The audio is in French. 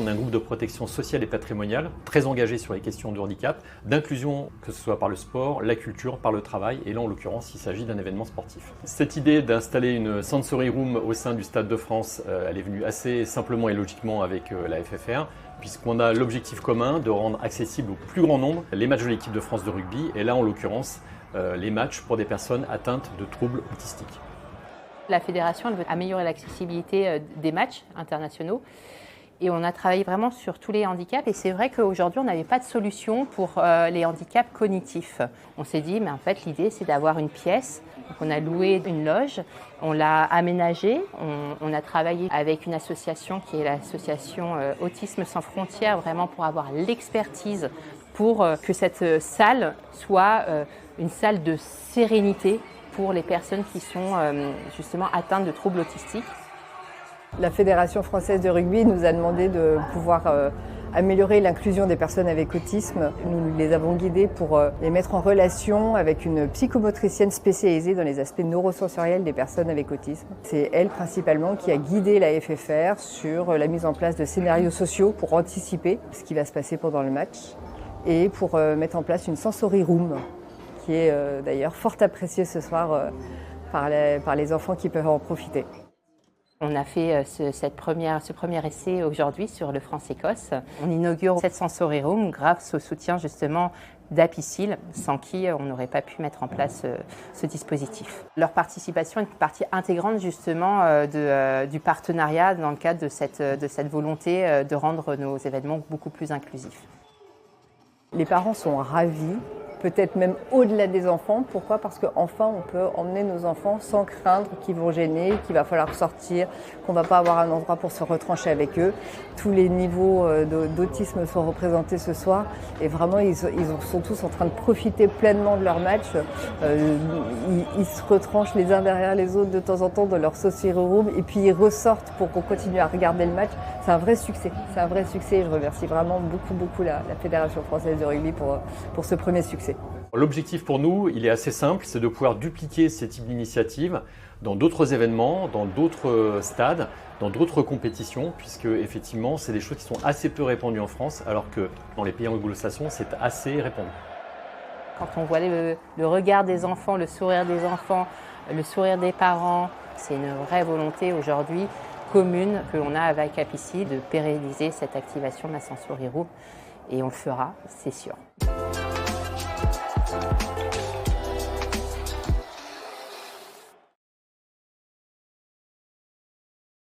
on est un groupe de protection sociale et patrimoniale, très engagé sur les questions de handicap, d'inclusion, que ce soit par le sport, la culture, par le travail, et là en l'occurrence il s'agit d'un événement sportif. Cette idée d'installer une sensory room au sein du Stade de France, elle est venue assez simplement et logiquement avec la FFR, puisqu'on a l'objectif commun de rendre accessible au plus grand nombre les matchs de l'équipe de France de rugby, et là en l'occurrence les matchs pour des personnes atteintes de troubles autistiques. La fédération elle veut améliorer l'accessibilité des matchs internationaux et on a travaillé vraiment sur tous les handicaps et c'est vrai qu'aujourd'hui on n'avait pas de solution pour les handicaps cognitifs. On s'est dit mais en fait l'idée c'est d'avoir une pièce, donc on a loué une loge, on l'a aménagée, on a travaillé avec une association qui est l'association Autisme sans frontières vraiment pour avoir l'expertise pour que cette salle soit une salle de sérénité pour les personnes qui sont justement atteintes de troubles autistiques. La Fédération française de rugby nous a demandé de pouvoir améliorer l'inclusion des personnes avec autisme. Nous les avons guidés pour les mettre en relation avec une psychomotricienne spécialisée dans les aspects neurosensoriels des personnes avec autisme. C'est elle principalement qui a guidé la FFR sur la mise en place de scénarios sociaux pour anticiper ce qui va se passer pendant le match et pour mettre en place une sensory room qui est d'ailleurs fort appréciée ce soir par les enfants qui peuvent en profiter. On a fait ce premier essai aujourd'hui sur le France-Écosse. On inaugure cette sensory room grâce au soutien justement d'Apicil, sans qui on n'aurait pas pu mettre en place ce dispositif. Leur participation est une partie intégrante justement du partenariat dans le cadre de cette volonté de rendre nos événements beaucoup plus inclusifs. Les parents sont ravis, peut-être même au-delà des enfants. Pourquoi ? Parce qu'enfin, on peut emmener nos enfants sans craindre qu'ils vont gêner, qu'il va falloir sortir, qu'on ne va pas avoir un endroit pour se retrancher avec eux. Tous les niveaux d'autisme sont représentés ce soir et vraiment, ils sont tous en train de profiter pleinement de leur match. Ils se retranchent les uns derrière les autres de temps en temps dans leur sensory room et puis ils ressortent pour qu'on continue à regarder le match. C'est un vrai succès. C'est un vrai succès et je remercie vraiment beaucoup la Fédération française de rugby pour ce premier succès. L'objectif pour nous, il est assez simple, c'est de pouvoir dupliquer ces types d'initiatives dans d'autres événements, dans d'autres stades, dans d'autres compétitions, puisque effectivement, c'est des choses qui sont assez peu répandues en France, alors que dans les pays anglo-saxons, c'est assez répandu. Quand on voit le regard des enfants, le sourire des enfants, le sourire des parents, c'est une vraie volonté aujourd'hui commune que l'on a avec Apicil de pérenniser cette activation de la sensory room et on le fera, c'est sûr.